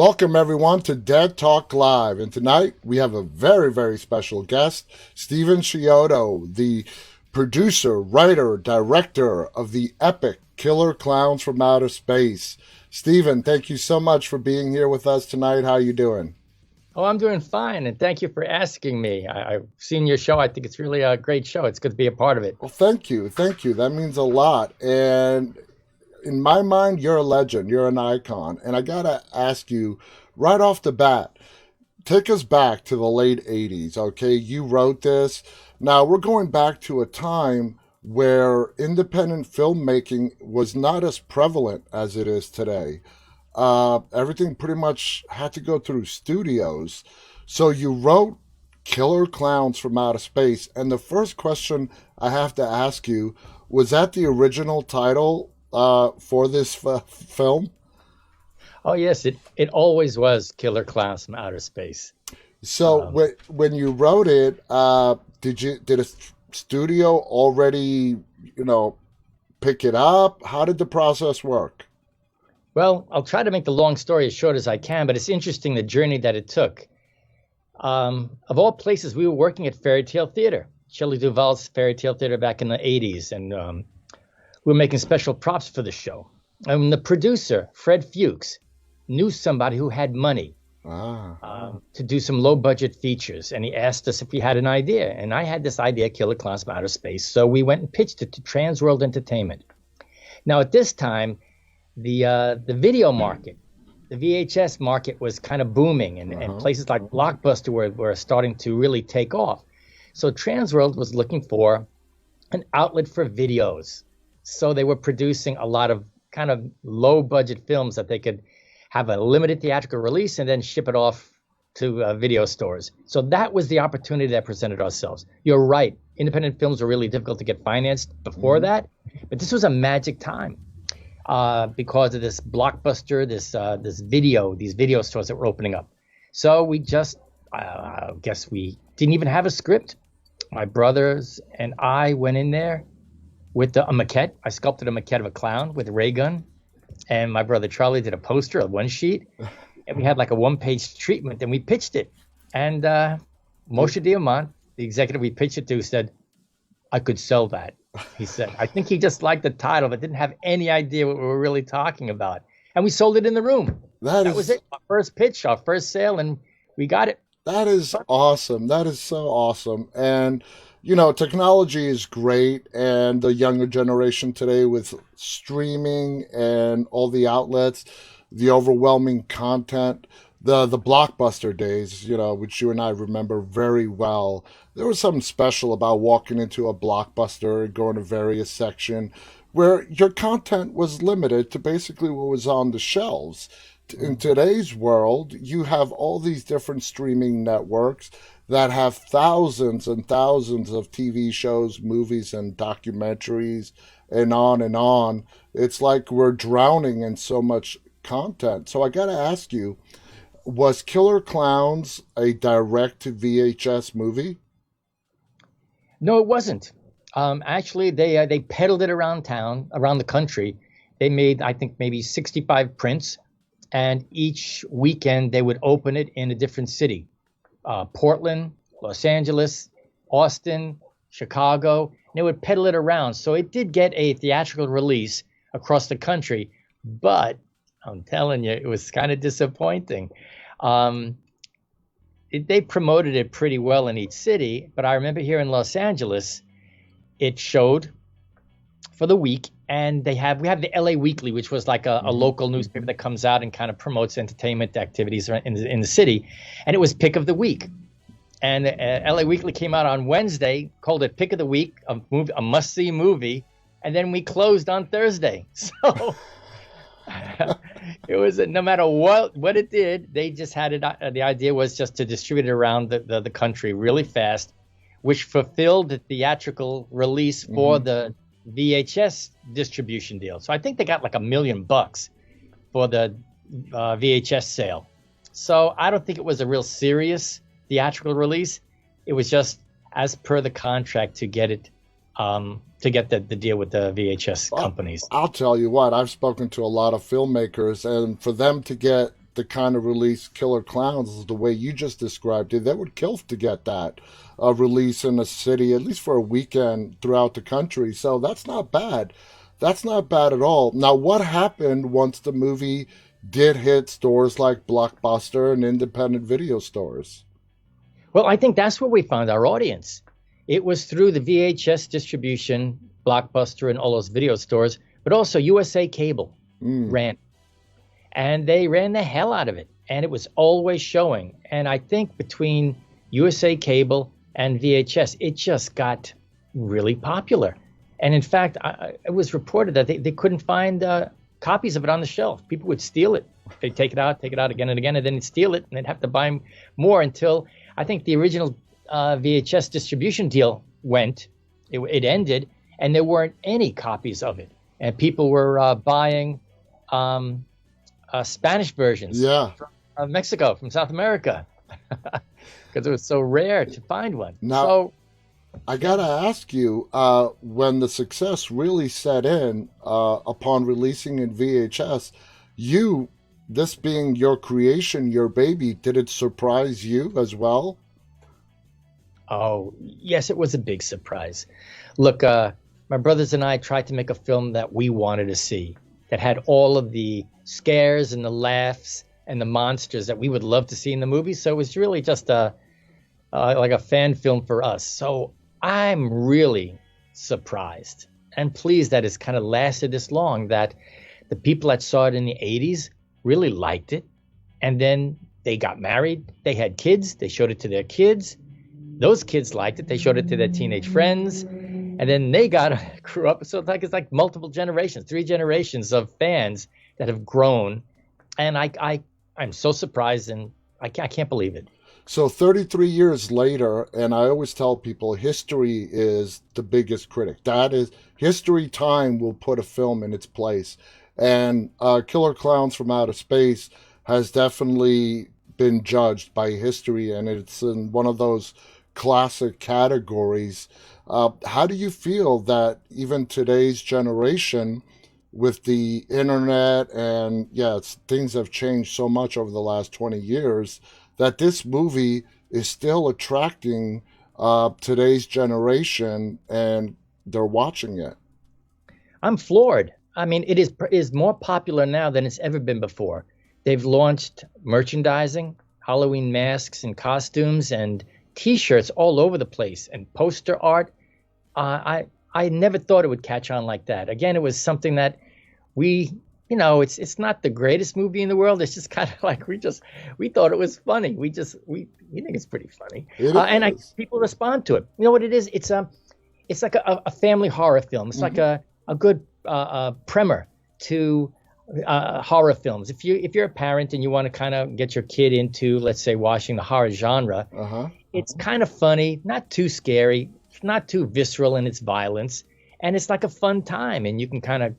Welcome, everyone, to Dead Talk Live. And tonight we have a very, very special guest, Stephen Chiodo, the producer, writer, director of the epic Killer Klowns from Outer Space. Stephen, thank you so much for being here with us tonight. How are you doing? Oh, I'm doing fine, and thank you for asking me. I've seen your show. I think it's really a great show. It's good to be a part of it. Well, thank you. Thank you. That means a lot. And in my mind, you're a legend. You're an icon. And I got to ask you right off the bat, take us back to the late 80s, okay? You wrote this. Now, we're going back to a time where independent filmmaking was not as prevalent as it is today. Everything pretty much had to go through studios. So you wrote Killer Klowns from Outer Space. And the first question I have to ask you, was that the original title for this film? Oh, yes, it always was Killer Klowns from Outer Space. So when you wrote it, did a studio already, pick it up? How did the process work? Well, I'll try to make the long story as short as I can, but it's interesting the journey that it took. Of all places, we were working at Fairy Tale Theater, Shelley Duvall's Fairy Tale Theater back in the 80s, and we were making special props for the show. And the producer, Fred Fuchs, knew somebody who had money to do some low-budget features, and he asked us if we had an idea. And I had this idea, Killer Klowns from Outer Space, so we went and pitched it to Trans World Entertainment. Now, at this time, the video market, the VHS market was kind of booming, and places like Blockbuster were starting to really take off. So Transworld was looking for an outlet for videos. So they were producing a lot of kind of low-budget films that they could have a limited theatrical release and then ship it off to video stores. So that was the opportunity that presented ourselves. You're right. Independent films were really difficult to get financed before that, but this was a magic time. Because of this Blockbuster, these video stores that were opening up. So we just, I guess we didn't even have a script. My brothers and I went in there with a maquette. I sculpted a maquette of a clown with a ray gun. And my brother Charlie did a poster, a one sheet. And we had like a one-page treatment, and we pitched it. And Moshe Diamant, the executive we pitched it to, said, I could sell that. He said, I think he just liked the title, but didn't have any idea what we were really talking about. And we sold it in the room. That was it. Our first pitch, our first sale, and we got it. That is awesome. That is so awesome. And, technology is great. And the younger generation today with streaming and all the outlets, the overwhelming content, the Blockbuster days, which you and I remember very well. There was something special about walking into a Blockbuster and going to various section where your content was limited to basically what was on the shelves. In today's world, you have all these different streaming networks that have thousands and thousands of TV shows, movies, and documentaries, and on and on. It's like we're drowning in so much content. So I got to ask you, was Killer Klowns a direct VHS movie? No, it wasn't. Actually, they peddled it around town, around the country. They made, I think, maybe 65 prints, and each weekend they would open it in a different city. Portland, Los Angeles, Austin, Chicago. And they would peddle it around. So it did get a theatrical release across the country, but I'm telling you, it was kind of disappointing. They promoted it pretty well in each city, but I remember here in Los Angeles, it showed for the week, and we have the LA Weekly, which was like a local newspaper that comes out and kind of promotes entertainment activities in the city, and it was Pick of the Week. And LA Weekly came out on Wednesday, called it Pick of the Week, a must-see movie, and then we closed on Thursday. So it was no matter what it did, they just had it. The idea was just to distribute it around the country really fast, which fulfilled the theatrical release for the VHS distribution deal. So I think they got like $1 million for the VHS sale. So I don't think it was a real serious theatrical release. It was just as per the contract to get it, to get the deal with the VHS companies. I'll tell you what, I've spoken to a lot of filmmakers, and for them to get the kind of release Killer Clowns is the way you just described it, they would kill to get that release in a city, at least for a weekend throughout the country. So that's not bad. That's not bad at all. Now, what happened once the movie did hit stores like Blockbuster and independent video stores? Well, I think that's where we found our audience. It was through the VHS distribution, Blockbuster, and all those video stores, but also USA Cable Mm. ran, and they ran the hell out of it, and it was always showing. And I think between USA Cable and VHS, it just got really popular. And in fact, it was reported that they couldn't find copies of it on the shelf. People would steal it. They'd take it out again and again, and then they'd steal it, and they'd have to buy more until I think the original VHS distribution deal it ended, and there weren't any copies of it. And people were buying Spanish versions Yeah. from Mexico, from South America, because it was so rare to find one. Now, So I gotta ask you, when the success really set in upon releasing in VHS, this being your creation, your baby, did it surprise you as well? Oh, yes, it was a big surprise. Look, my brothers and I tried to make a film that we wanted to see, that had all of the scares and the laughs and the monsters that we would love to see in the movie. So it was really just like a fan film for us. So I'm really surprised and pleased that it's kind of lasted this long, that the people that saw it in the 80s really liked it. And then they got married, they had kids, they showed it to their kids. Those kids liked it. They showed it to their teenage friends, and then they grew up. So it's like multiple generations, 3 generations of fans that have grown. And I'm so surprised, and I can't believe it. So 33 years later, and I always tell people history is the biggest critic. That is, history time will put a film in its place. And Killer Clowns from Outer Space has definitely been judged by history, and it's in one of those classic categories. How do you feel that even today's generation, with the internet and things have changed so much over the last 20 years, that this movie is still attracting today's generation and they're watching it? I'm floored. I mean, it is more popular now than it's ever been before. They've launched merchandising, Halloween masks and costumes, and T-shirts all over the place, and poster art. I never thought it would catch on like that. Again, it was something that it's not the greatest movie in the world. It's just kind of like we thought it was funny. We think it's pretty funny, and people respond to it. You know what it is? It's like a family horror film. It's like a good primer to horror films. If you're a parent and you want to kind of get your kid into, let's say, watching the horror genre, it's kind of funny, not too scary, not too visceral in its violence, and it's like a fun time, and you can kind of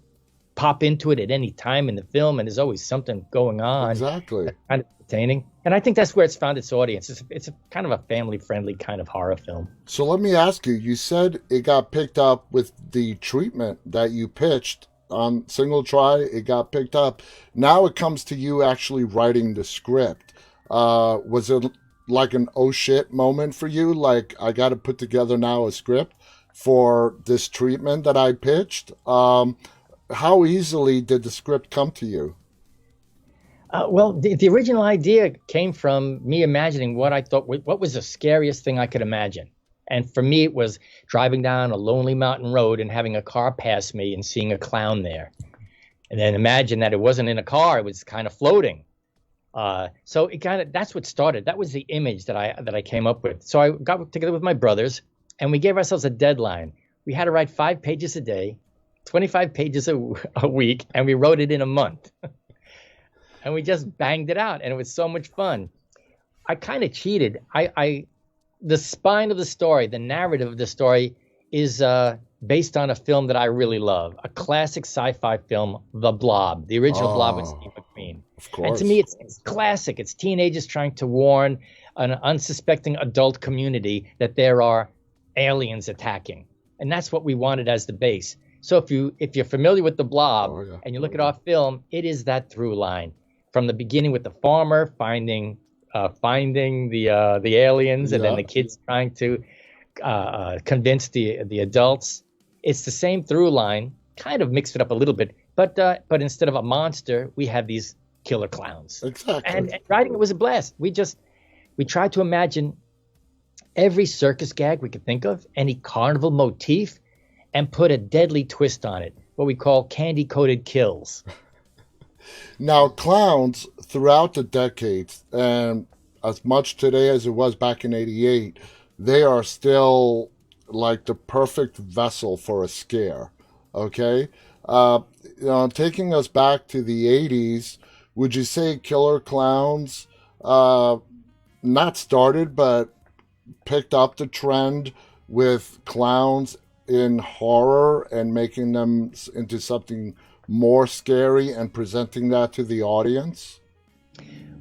pop into it at any time in the film, and there's always something going on. Exactly. That's kind of entertaining, and I think that's where it's found its audience. It's a kind of a family-friendly kind of horror film. So let me ask you, you said it got picked up with the treatment that you pitched on Single Try, it got picked up. Now it comes to you actually writing the script. Was it like an oh shit moment for you? Like, I got to put together now a script for this treatment that I pitched? How easily did the script come to you? Well, the original idea came from me imagining what was the scariest thing I could imagine. And for me, it was driving down a lonely mountain road and having a car pass me and seeing a clown there. And then imagine that it wasn't in a car, it was kind of floating. So that's what started. That was the image that I came up with. So I got together with my brothers, and we gave ourselves a deadline. We had to write 5 pages a day, 25 pages a week, and we wrote it in a month. And we just banged it out, and it was so much fun. I kind of cheated. The spine of the story, the narrative of the story, is based on a film that I really love, a classic sci-fi film, The Blob, the original Blob with Steve McQueen. Of course. And to me, it's classic. It's teenagers trying to warn an unsuspecting adult community that there are aliens attacking, and that's what we wanted as the base. So if you're familiar with The Blob and you look at our film, it is that through line. from the beginning with the farmer finding the aliens, and then Yeah, the kids trying to convince the adults. It's the same through line, kind of mixed it up a little bit, but instead of a monster, we have these killer clowns. exactly. And writing it was a blast. We tried to imagine every circus gag we could think of, any carnival motif, and put a deadly twist on it, what we call candy coated kills. Now, clowns throughout the decades, and as much today as it was back in '88, they are still like the perfect vessel for a scare. Okay? Uh, Taking us back to the '80s, would you say killer clowns uh, not started, but picked up the trend with clowns in horror and making them into something more scary and presenting that to the audience?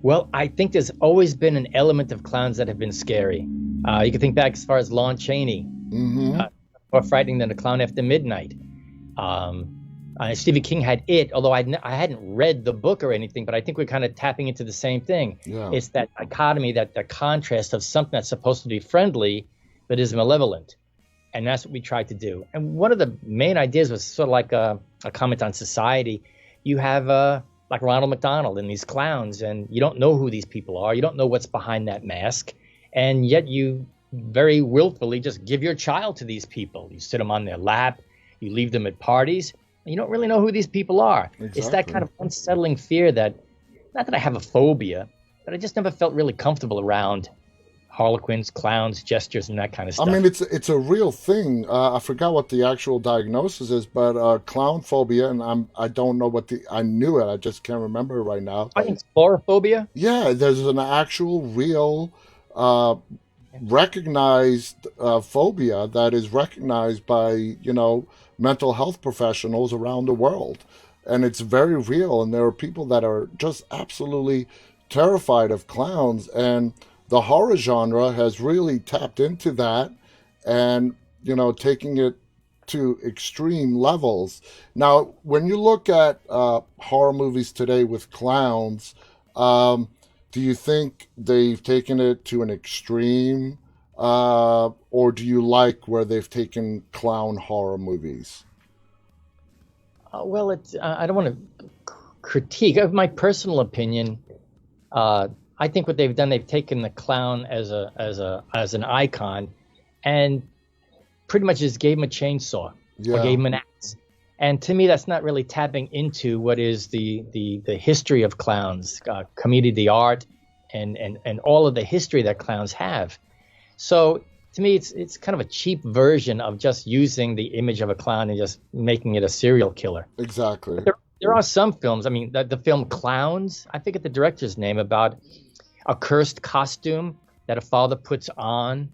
Well, I think there's always been an element of clowns that have been scary. You can think back as far as Lon Chaney, Mm-hmm. more frightening than a clown after midnight. Stephen King had It, although I hadn't read the book or anything, but I think we're kind of tapping into the same thing. Yeah, It's that dichotomy, that the contrast of something that's supposed to be friendly but is malevolent. And that's what we tried to do. And one of the main ideas was sort of like a comment on society. You have like Ronald McDonald and these clowns, and you don't know who these people are. You don't know what's behind that mask. And yet you very willfully just give your child to these people. You sit them on their lap, you leave them at parties, and you don't really know who these people are. It's that exactly. kind of unsettling fear that, not that I have a phobia, but I just never felt really comfortable around harlequins, clowns, gestures, and that kind of I mean, stuff. it's a real thing. I forgot what the actual diagnosis is, but clown phobia, and I don't know what the I knew it. I just can't remember it right now. I think phobia. Yeah, there's an actual real uh, recognized phobia that is recognized by mental health professionals around the world, and it's very real. And there are people that are just absolutely terrified of clowns, and the horror genre has really tapped into that, and taking it to extreme levels. Now, when you look at horror movies today with clowns, um, do you think they've taken it to an extreme, or do you like where they've taken clown horror movies? Well, I don't want to critique. Of my personal opinion, uh, I think what they've done, they've taken the clown as an icon, and pretty much just gave him a chainsaw or Yeah, gave him an axe. And to me, that's not really tapping into what is the history of clowns, community art, and all of the history that clowns have. So to me, it's kind of a cheap version of just using the image of a clown and just making it a serial killer. exactly. There are some films. I mean, the film Clowns, I forget the director's name, about a cursed costume that a father puts on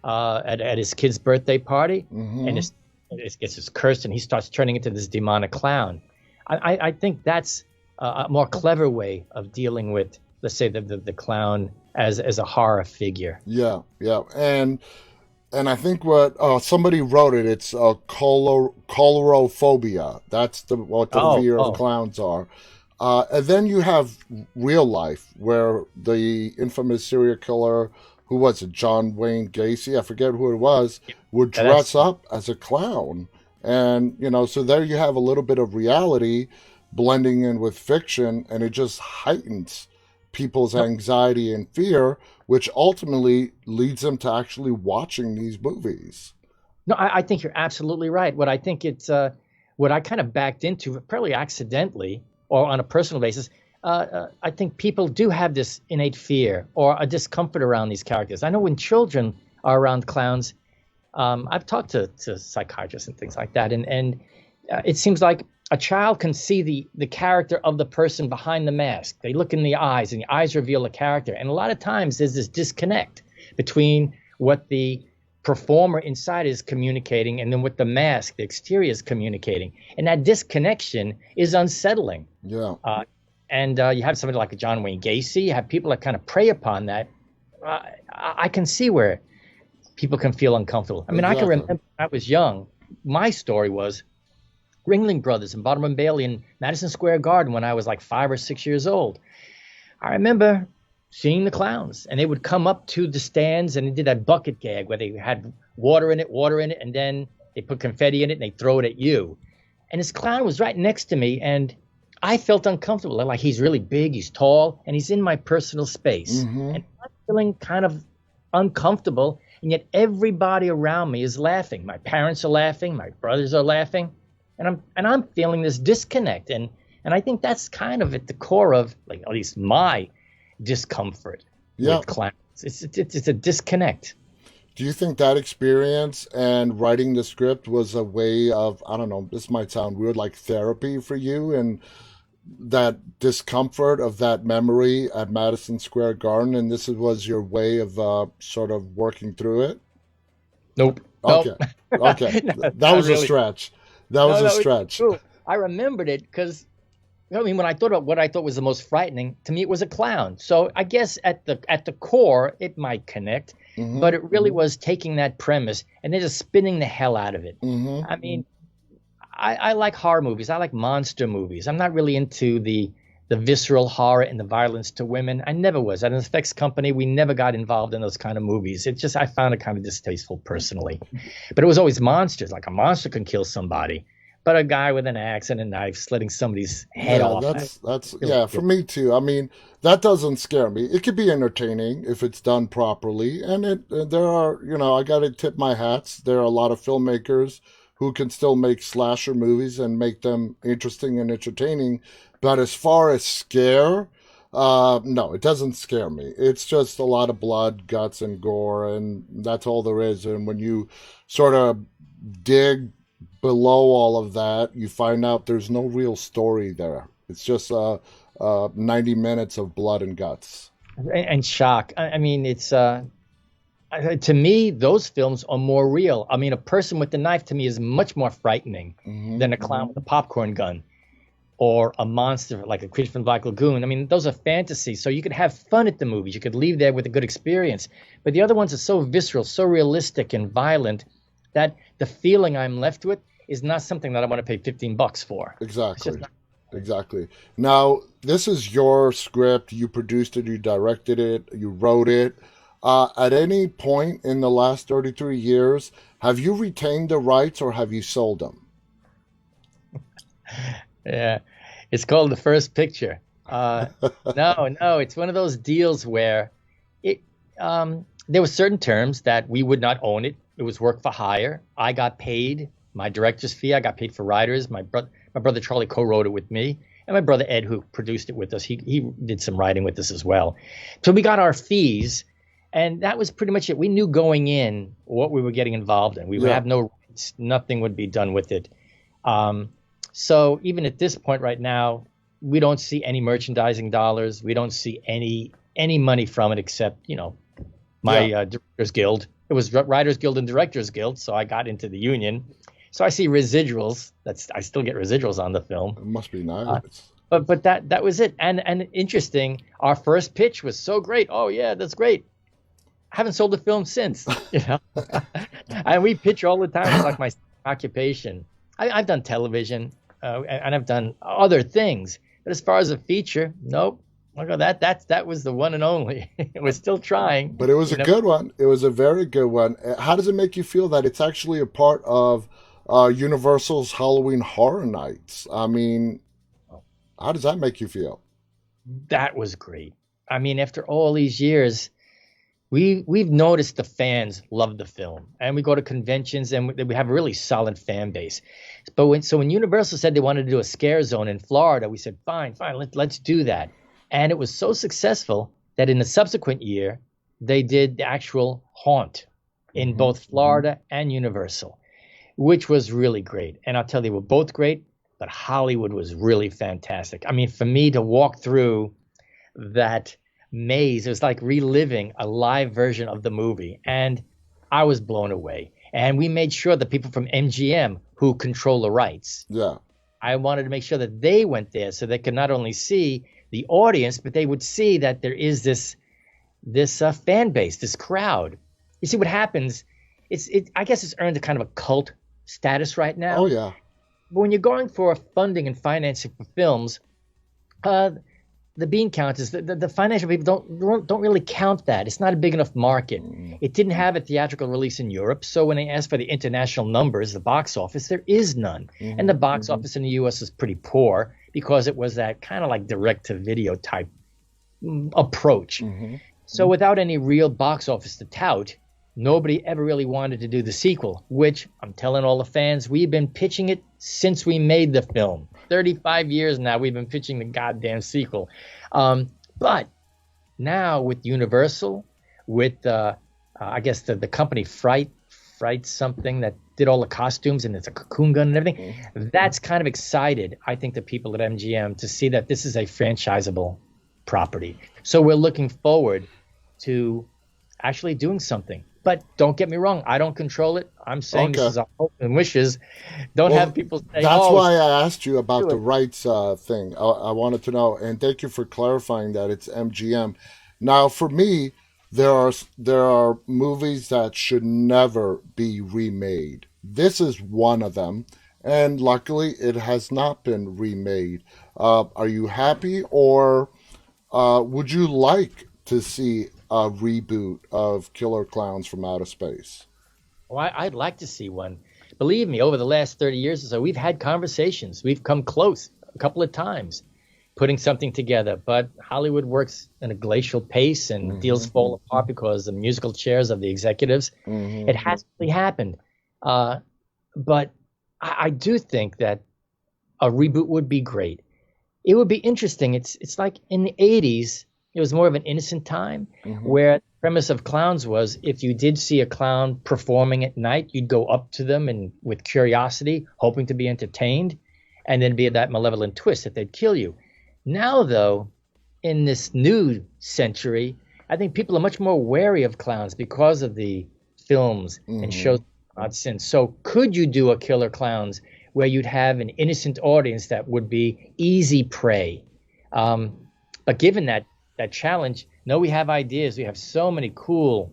at his kid's birthday party, and Hmm. it's cursed, and he starts turning into this demonic clown. I think that's a more clever way of dealing with, let's say, the clown as a horror figure. Yeah, yeah, and I think what somebody wrote it. It's colorophobia. That's what the Oh, fear of oh, clowns are. And then you have real life, where the infamous serial killer, who was it, John Wayne Gacy? I forget who it was, would that's dress up as a clown, and so there you have a little bit of reality blending in with fiction, and it just heightens people's no, anxiety and fear, which ultimately leads them to actually watching these movies. no. I think you're absolutely right. What I think it's what I kind of backed into, probably accidentally or on a personal basis. I think people do have this innate fear or a discomfort around these characters. I know when children are around clowns, I've talked to psychiatrists and things like that, and it seems like a child can see the character of the person behind the mask. They look in the eyes, and the eyes reveal the character. And a lot of times there's this disconnect between what the performer inside is communicating and then what the mask, the exterior, is communicating. And that disconnection is unsettling. Yeah, And you have somebody like a John Wayne Gacy, you have people that kind of prey upon that. I can see where people can feel uncomfortable. I mean, I can exactly. remember when I was young, my story was Ringling Brothers and Barnum and Bailey in Madison Square Garden when I was like 5 or 6 years old. I remember seeing the clowns, and they would come up to the stands and they did that bucket gag where they had water in it, and then they put confetti in it and they throw it at you. And this clown was right next to me, and I felt uncomfortable. Like he's really big, he's tall, and he's in my personal space. Mm-hmm. And I'm feeling kind of uncomfortable, and yet everybody around me is laughing. My parents are laughing, my brothers are laughing, and I'm feeling this disconnect. And I think that's kind of at the core of, like, at least my discomfort with clowns. It's a disconnect. Do you think that experience and writing the script was a way of, I don't know, this might sound weird, like therapy for you, and that discomfort of that memory at Madison Square Garden, and this was your way of sort of working through it? Nope. Okay. Nope. Okay. No, That was really. a stretch. That was a No, it's stretch. true. I remembered it because, I mean, when I thought about what I thought was the most frightening, to me it was a clown. So I guess at the core it might connect, Mm-hmm. but it really was taking that premise and then just spinning the hell out of it. Mm-hmm. I mean, I like horror movies. I like monster movies. I'm not really into the visceral horror and the violence to women. I never was. At an effects company, we never got involved in those kind of movies. It just, I found it kind of distasteful personally. But it was always monsters. Like a monster can kill somebody, but a guy with an axe and a knife slitting somebody's head Yeah, off. that's yeah, for me too. I mean, that doesn't scare me. It could be entertaining if it's done properly, and there are, I got to tip my hats. There are a lot of filmmakers who can still make slasher movies and make them interesting and entertaining. But as far as scare, no, it doesn't scare me. It's just a lot of blood, guts, and gore, and that's all there is. And when you sort of dig below all of that, you find out there's no real story there. It's just 90 minutes of blood and guts. And shock. I mean, it's to me, those films are more real. I mean, a person with a knife to me is much more frightening Mm-hmm. than a clown with a popcorn gun or a monster like a creature from the Black Lagoon. I mean, those are fantasies. So you could have fun at the movies. You could leave there with a good experience. But the other ones are so visceral, so realistic and violent that the feeling I'm left with is not something that I want to pay $15 for. Exactly. Exactly. Now, this is your script. You produced it, you directed it, you wrote it. At any point in the last 33 years, have you retained the rights or have you sold them? Yeah, it's called The First Picture. No, it's one of those deals where it there were certain terms that we would not own it. It was work for hire. I got paid my director's fee. I got paid for writers. My brother Charlie co-wrote it with me, and my brother Ed, who produced it with us, he did some writing with us as well. So we got our fees, and that was pretty much it. We knew going in what we were getting involved in. We would have no rights. Nothing would be done with it. So even at this point right now, we don't see any merchandising dollars. We don't see any money from it except, my Directors Guild. It was Writers Guild and Directors Guild, so I got into the union. So I see residuals. I still get residuals on the film. It must be nice. But that was it. And interesting, our first pitch was so great. Oh yeah, that's great. I haven't sold the film since. And we pitch all the time. It's like my occupation. I've done television and I've done other things. But as far as a feature, nope. Look at that. That was the one and only. We're still trying. But it was a good one. It was a very good one. How does it make you feel that it's actually a part of Universal's Halloween Horror Nights? I mean, how does that make you feel? That was great. I mean, after all these years, we've noticed the fans love the film, and we go to conventions, and we have a really solid fan base. But when Universal said they wanted to do a scare zone in Florida, we said, fine, let's do that. And it was so successful that in the subsequent year, they did the actual haunt in both Florida and Universal, which was really great. And I'll tell you, they were both great, but Hollywood was really fantastic. I mean, for me to walk through that maze, it was like reliving a live version of the movie. And I was blown away. And we made sure that people from MGM, who control the rights, I wanted to make sure that they went there so they could not only see the audience, but they would see that there is this fan base, this crowd. You see what happens? I guess it's earned a kind of a cult status right now. Oh yeah. But when you're going for funding and financing for films, uh, the bean count is the financial people don't really count that. It's not a big enough market. Mm, It didn't have a theatrical release in Europe, so when they asked for the international numbers, the box office, there is none. And the mhm, box office in the U.S. is pretty poor because it was that kind of like direct to video type approach. mhm. So without any real box office to tout, nobody ever really wanted to do the sequel, which I'm telling all the fans, we've been pitching it since we made the film. 35 years now, we've been pitching the goddamn sequel. But now with Universal, with I guess the company Fright something that did all the costumes and it's a cocoon gun and everything, that's kind of excited, I think, the people at MGM to see that this is a franchisable property. So we're looking forward to actually doing something. But don't get me wrong, I don't control it. I'm saying this Okay. is our hope and wishes. Don't have Well, people say, that's "Oh, why I asked you about do the it." rights thing. I wanted to know, and thank you for clarifying that it's MGM. Now, for me, there are movies that should never be remade. This is one of them, and luckily, it has not been remade. Are you happy, or would you like to see a reboot of Killer Clowns from Outer Space? Well, I'd like to see one. Believe me, over the last 30 years or so, we've had conversations. We've come close a couple of times putting something together, but Hollywood works in a glacial pace and deals Hmm. fall apart because the musical chairs of the executives. Hmm. It hasn't really happened. Uh, but I do think that a reboot would be great. It would be interesting. It's like in the 80s, it was more of an innocent time Hmm. where the premise of clowns was if you did see a clown performing at night, you'd go up to them and with curiosity, hoping to be entertained, and then be that malevolent twist that they'd kill you. Now, though, in this new century, I think people are much more wary of clowns because of the films and Hmm. shows out since. So, could you do a Killer Clowns where you'd have an innocent audience that would be easy prey? But given that challenge, no, we have ideas. We have so many cool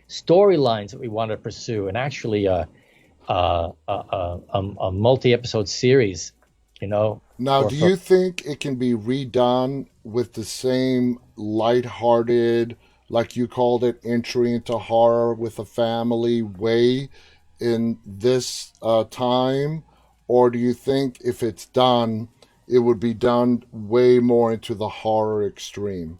storylines that we want to pursue, and actually, a multi-episode series, you know, Now, for do you think it can be redone with the same lighthearted, like you called it, entry into horror with a family way in this time? Or do you think if it's done, it would be done way more into the horror extreme?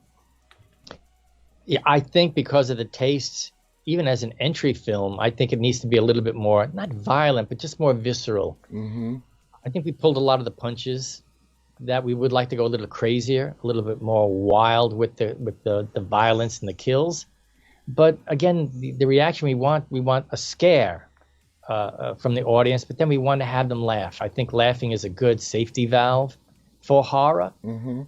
Yeah, I think because of the tastes, even as an entry film, I think it needs to be a little bit more, not violent, but just more visceral. Mm-hmm. I think we pulled a lot of the punches that we would like to go a little crazier, a little bit more wild with the violence and the kills. But again, the reaction we want a scare from the audience, but then we want to have them laugh. I think laughing is a good safety valve for horror. Mm-hmm.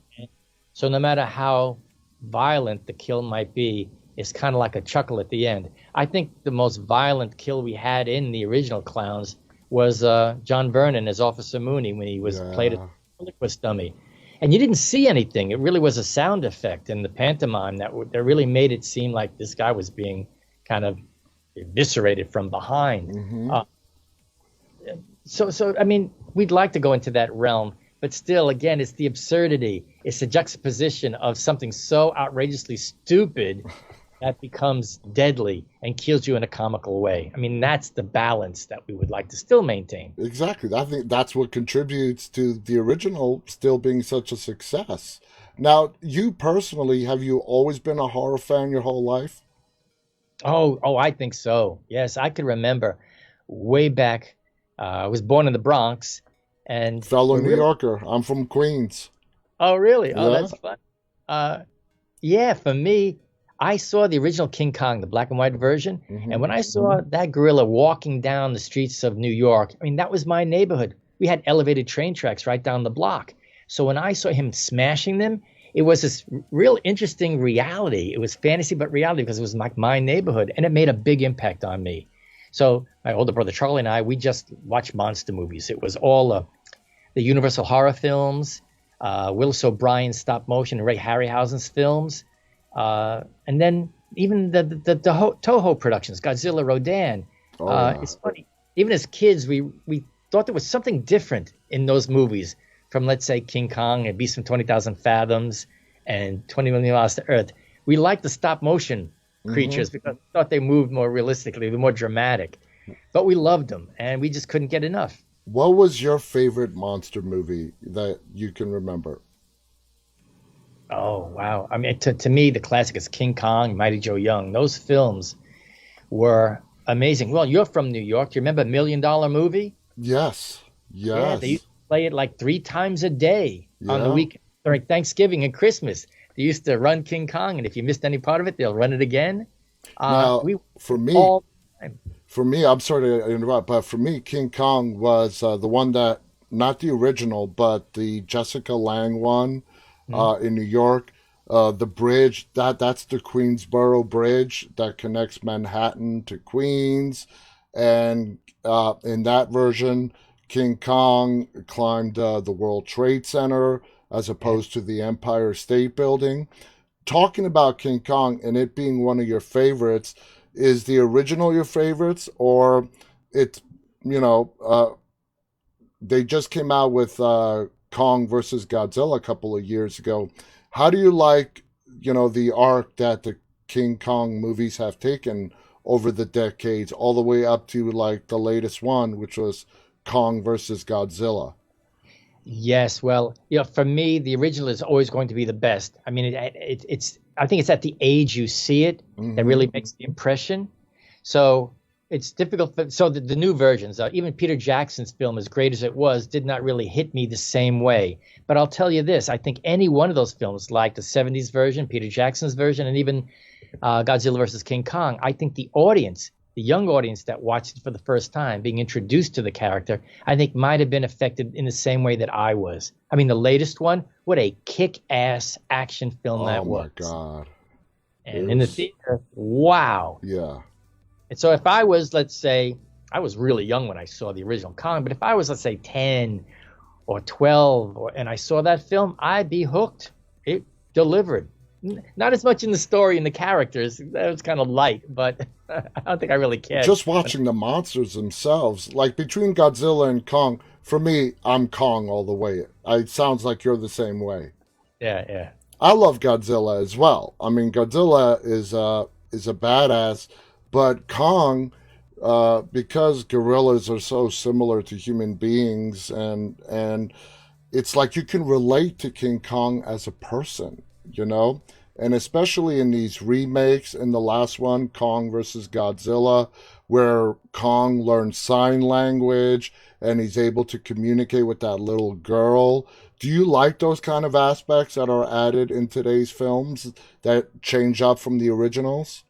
So no matter how violent the kill might be, it's kind of like a chuckle at the end. I think the most violent kill we had in the original Clowns was John Vernon as Officer Mooney when he was played as Yeah. a liquid dummy. And you didn't see anything. It really was a sound effect in the pantomime that really made it seem like this guy was being kind of eviscerated from behind. Mm-hmm. Uh, so I mean, we'd like to go into that realm, but still, again, it's the absurdity. It's the juxtaposition of something so outrageously stupid that becomes deadly and kills you in a comical way. I mean, that's the balance that we would like to still maintain. Exactly. I think that's what contributes to the original still being such a success. Now, you personally, have you always been a horror fan your whole life? Oh, I think so. Yes, I can remember way back. I was born in the Bronx, and Fellow when New we were, Yorker. I'm from Queens. oh, really? Oh, Yeah. that's fun. Uh, Yeah, for me, I saw the original King Kong, the black and white version, Hmm. and when I saw that gorilla walking down the streets of New York, I mean, that was my neighborhood. We had elevated train tracks right down the block. So when I saw him smashing them, it was this real interesting reality. It was fantasy, but reality because it was like my neighborhood, and it made a big impact on me. So my older brother Charlie and I, we just watched monster movies. It was all the Universal horror films, Willis O'Brien's stop motion, and Ray Harryhausen's films, and then even the Toho productions, Godzilla, Rodan. Oh, yeah. It's funny. Even as kids, we thought there was something different in those movies from, let's say, King Kong and Beast from 20,000 Fathoms and 20 Million Miles to Earth. We liked the stop motion Hmm. creatures because we thought they moved more realistically, they were more dramatic. But we loved them, and we just couldn't get enough. What was your favorite monster movie that you can remember? Oh, wow. I mean, to me, the classic is King Kong, Mighty Joe Young. Those films were amazing. Well, you're from New York. Do you remember $1 Million Movie? Yes. Yeah, they used Yes. to play it like 3 times a day on the Yeah. week during Thanksgiving and Christmas. They used to run King Kong, and if you missed any part of it, they'll run it again. Now, We watched for it me, all the time. I'm sorry to interrupt, but for me, King Kong was the one that, not the original, but the Jessica Lange one Mhm. in New York. The bridge that's the Queensboro Bridge that connects Manhattan to Queens, and in that version, King Kong climbed the World Trade Center as Yeah. opposed to the Empire State Building. Talking about King Kong and it being one of your favorites, is the original your favorites, or it's you know they just came out with Kong versus Godzilla a couple of years ago. How do you like the arc that the King Kong movies have taken over the decades, all the way up to like the latest one, which was Kong versus Godzilla? Yes, well, for me, the original is always going to be the best. I mean, it's. I think it's at the age you see it that Mm-hmm. really makes the impression. So it's difficult. So the new versions, even Peter Jackson's film, as great as it was, did not really hit me the same way. But I'll tell you this: I think any one of those films, like the '70s version, Peter Jackson's version, and even Godzilla versus King Kong, I think the audience, the young audience that watched it for the first time, being introduced to the character, I think might have been affected in the same way that I was. I mean, the latest one, what a kick-ass action film Oh that my was. God. It And in the was, theater, wow. yeah. And so if I was, let's say, I was really young when I saw the original Kong, but if I was, let's say, 10 or 12 and I saw that film, I'd be hooked. It delivered. Not as much in the story and the characters. That was kind of light, but I don't think I really cared. Just watching the monsters themselves, like between Godzilla and Kong, for me, I'm Kong all the way. It sounds like you're the same way. Yeah, yeah. I love Godzilla as well. I mean, Godzilla is a badass, but Kong, because gorillas are so similar to human beings, and it's like you can relate to King Kong as a person, you know? And especially in these remakes, in the last one, Kong versus Godzilla, where Kong learns sign language and he's able to communicate with that little girl. Do you like those kind of aspects that are added in today's films that change up from the originals?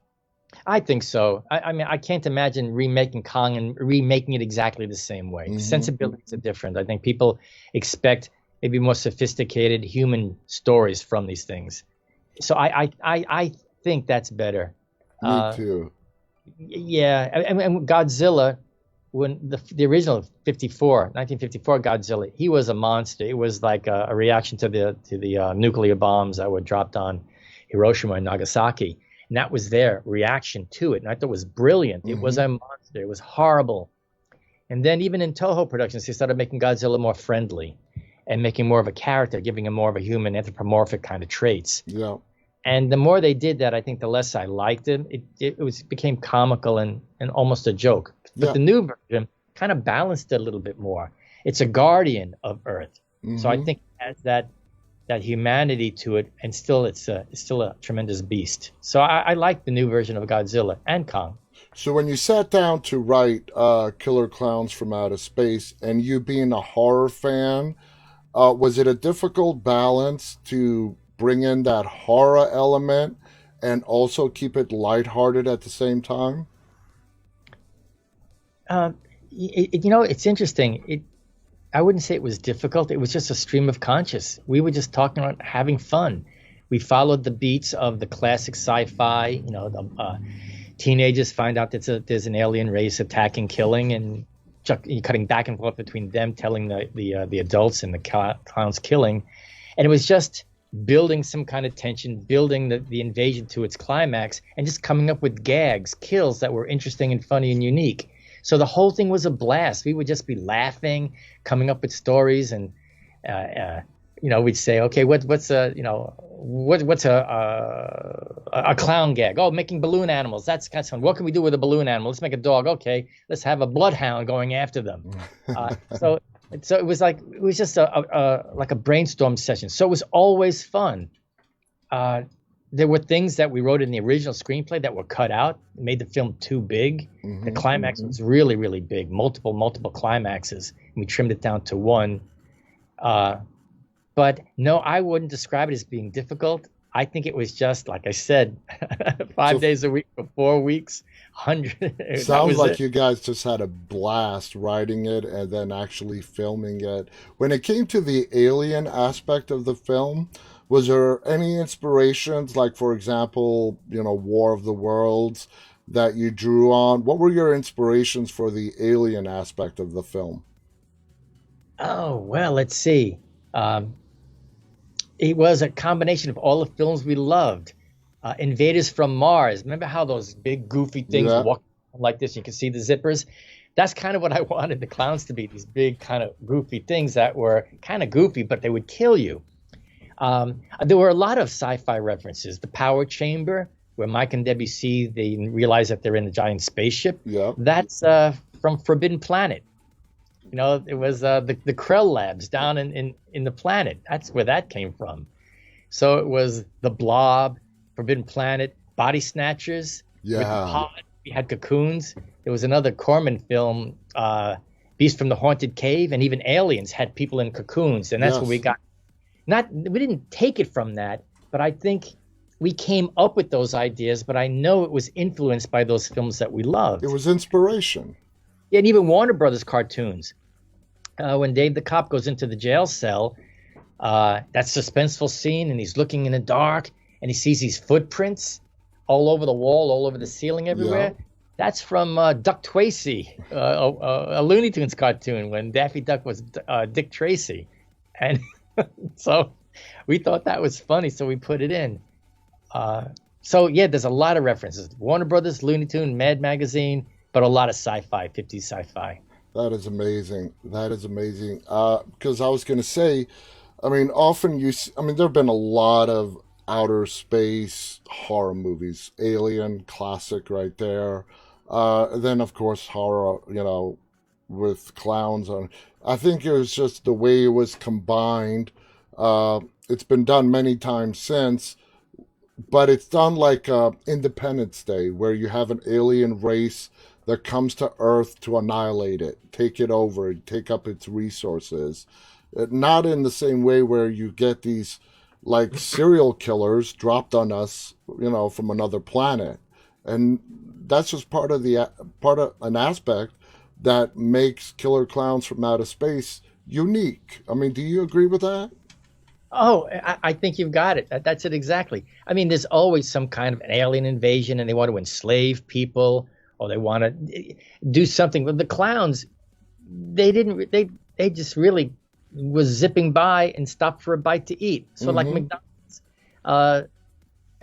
I think so. I mean, I can't imagine remaking Kong and remaking it exactly the same way. The Mm-hmm. sensibilities are different. I think people expect maybe more sophisticated human stories from these things. So I think that's better. Me Uh, too. yeah, and Godzilla, when the original 1954 Godzilla, he was a monster. It was like a reaction to the nuclear bombs that were dropped on Hiroshima and Nagasaki, and that was their reaction to it. And I thought it was brilliant. It was Mm-hmm. a monster. It was horrible. And then even in Toho Productions, they started making Godzilla more friendly and making more of a character, giving him more of a human anthropomorphic kind of traits. Yeah. And the more they did that, I think the less I liked him. It became comical and almost a joke. But Yeah. the new version kind of balanced it a little bit more. It's a guardian of Earth, so I Mm-hmm. think it has that humanity to it, and still it's still a tremendous beast. So I like the new version of Godzilla and Kong. So when you sat down to write Killer Clowns from Outer Space, and you being a horror fan, was it a difficult balance to bring in that horror element and also keep it lighthearted at the same time? Uh, it's interesting. I wouldn't say it was difficult. It was just a stream of conscious. We were just talking about having fun. We followed the beats of the classic sci-fi. The teenagers find out that there's an alien race attacking, killing, and cutting back and forth between them telling the adults and the clowns killing. And it was just building some kind of tension, building the invasion to its climax, and just coming up with gags, kills that were interesting and funny and unique. So the whole thing was a blast. We would just be laughing, coming up with stories, and uh, uh, we'd say, okay, what's what's a clown gag? Oh, making balloon animals. That's fun. What can we do with a balloon animal? Let's make a dog. Okay, let's have a bloodhound going after them. Uh, so so it was just like a brainstorm session. So it was always fun. Uh, there were things that we wrote in the original screenplay that were cut out, made the film too big. The climax was really, really big, multiple climaxes. And we trimmed it down to one. But no, I wouldn't describe it as being difficult. I think it was just, like I said, 5 days a week for 4 weeks, 100. That Sounds was like it. you guys just had a blast writing it and then actually filming it. When it came to the alien aspect of the film, was there any inspirations, like, for example, War of the Worlds, that you drew on? What were your inspirations for the alien aspect of the film? Oh, well, let's see. Um, it was a combination of all the films we loved. Invaders from Mars. Remember how those big goofy things Yeah, walk like this? You can see the zippers. That's kind of what I wanted the clowns to be. These big kind of goofy things that were kind of goofy, but they would kill you. There were a lot of sci-fi references. The power chamber, where Mike and Debbie see, they realize that they're in a giant spaceship. yeah. That's from Forbidden Planet. It was the Krell labs down in the planet. That's where that came from. So it was the Blob, Forbidden Planet, Body Snatchers with the Yeah. pod. We had cocoons. There was another Corman film, Beast from the Haunted Cave, and even Aliens had people in cocoons, and that's where we Yes. got. Not we didn't take it from that, but I think we came up with those ideas. But I know it was influenced by those films that we It loved. was inspiration. Yeah, and even Warner Brothers cartoons. When Dave the cop goes into the jail cell, that suspenseful scene, and he's looking in the dark, and he sees these footprints all over the wall, all over the ceiling, Yeah. everywhere. That's from Duck Tracy, a Looney Tunes cartoon when Daffy Duck was Dick Tracy, and so we thought that was funny, so we put it in. So yeah, there's a lot of references: Warner Brothers, Looney Tune, Mad Magazine, but a lot of sci-fi, 50s sci-fi. That is amazing. That is amazing. Because I was going to say, I mean, often I mean, there have been a lot of outer space horror movies. Alien, classic right there. Then, of course, horror, with clowns on. I think it was just the way it was combined. It's been done many times since, but it's done like Independence Day, where you have an alien race that comes to Earth to annihilate it, take it over, take up its resources. Not in the same way where you get these like serial killers dropped on us, from another planet, and that's just part of an aspect that makes Killer Clowns from Outer Space unique. I mean, do you agree with that? Oh, I think you've got it. That's it exactly. I mean, there's always some kind of an alien invasion, and they want to enslave people, or they want to do something. But the clowns, they didn't. They just really was zipping by and stopped for a bite to eat. So like Mm-hmm. McDonald's.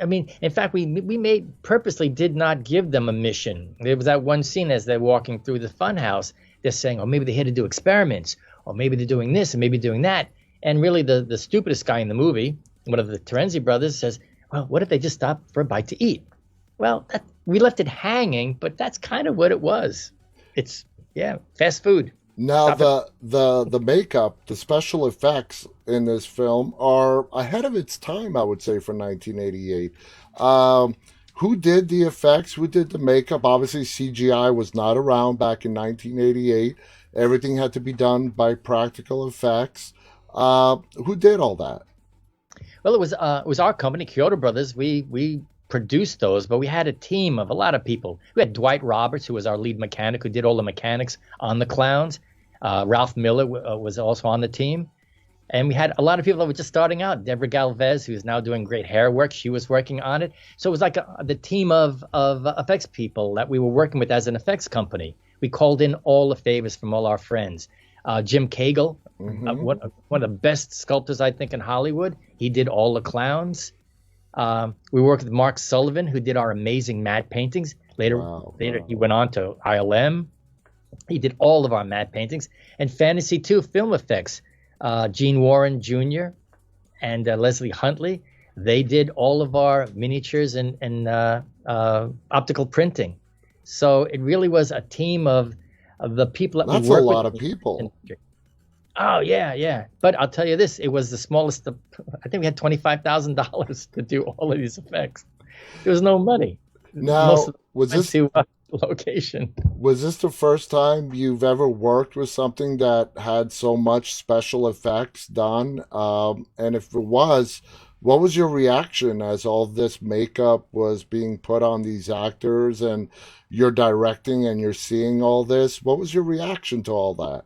I mean, in fact, we made purposely did not give them a mission. There was that one scene as they're walking through the funhouse. They're saying, "Oh, maybe they're here to do experiments, or maybe they're doing this, and maybe doing that." And really, the stupidest guy in the movie, one of the Terenzi brothers, says, "Well, what if they just stopped for a bite to eat?" Well, we left it hanging, but that's kind of what it was. It's yeah, fast food. Now Stop it. the makeup, the special effects in this film are ahead of its time, I would say, for 1988. Who did the effects? Who did the makeup? Obviously, CGI was not around back in 1988. Everything had to be done by practical effects. Who did all that? Well, it was our company, Chiodo Brothers. We produced those, but we had a team of a lot of people. We had Dwight Roberts, who was our lead mechanic, who did all the mechanics on the clowns. Ralph Miller was also on the team, and we had a lot of people that were just starting out. Deborah Galvez, who is now doing great hair work, she was working on it. So it was like the team of effects people that we were working with as an effects company. We called in all the favors from all our friends. Jim Cagle, Hmm. one of the best sculptors I think in Hollywood. He did all the clowns. We worked with Mark Sullivan, who did our amazing matte paintings. Later, Wow. later he went on to ILM. He did all of our matte paintings and Fantasy 2 film effects. Gene Warren Jr. and Leslie Huntley, they did all of our miniatures and optical printing. So it really was a team of the people that we That's a work with lot of in the people. industry. Oh yeah, yeah. But I'll tell you this, it was the smallest. I think we had $25,000 to do all of these effects. There was no money. Most Now, of them went to location. was this the first time you've ever worked with something that had so much special effects done? And if it was, what was your reaction as all this makeup was being put on these actors and you're directing and you're seeing all this? What was your reaction to all that?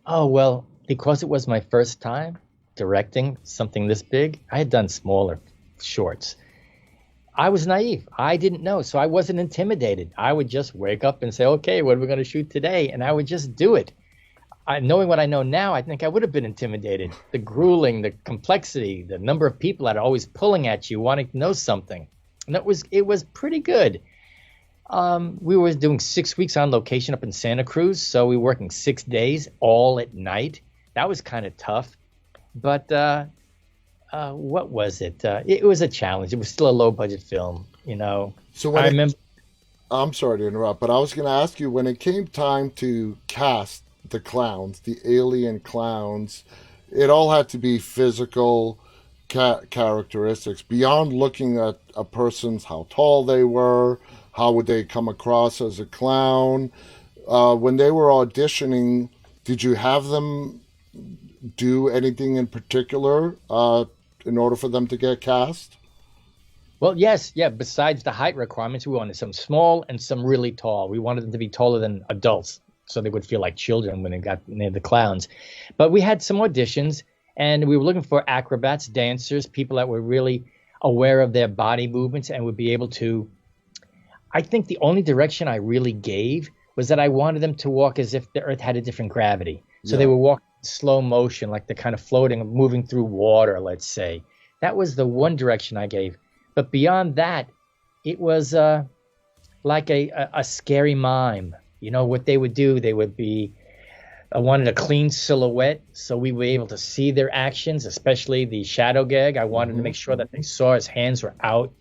Oh well, because it was my first time directing something this big, I had done smaller shorts. I was naive. I didn't know, so I wasn't intimidated. I would just wake up and say, "Okay, what are we going to shoot today?" And I would just do it. Knowing what I know now, I think I would have been intimidated. The grueling, the complexity, the number of people that are always pulling at you, wanting to know something, and it was pretty good. We were doing 6 weeks on location up in Santa Cruz, so we were working 6 days, all at night. That was kind of tough, but what was it? It was a challenge. It was still a low budget film, you know. So when I it, remember. I'm sorry to interrupt, but I was going to ask you when it came time to cast the clowns, the alien clowns, it all had to be physical characteristics beyond looking at a person's how tall they were, how would they come across as a clown. When they were auditioning, did you have them do anything in particular in order for them to get cast? Well, yes, yeah. Besides the height requirements, we wanted some small and some really tall. We wanted them to be taller than adults, so they would feel like children when they got near the clowns. But we had some auditions, and we were looking for acrobats, dancers, people that were really aware of their body movements and would be able to. I think the only direction I really gave was that I wanted them to walk as if the Earth had a different gravity. So they Yeah. were walking in slow motion, like they're kind of floating, moving through water, let's say. That was the one direction I gave. But beyond that, it was like a scary mime. You know, what they would do, they would be, I wanted a clean silhouette so we were able to see their actions, especially the shadow gag. I wanted to Hmm. make sure that they saw his hands were out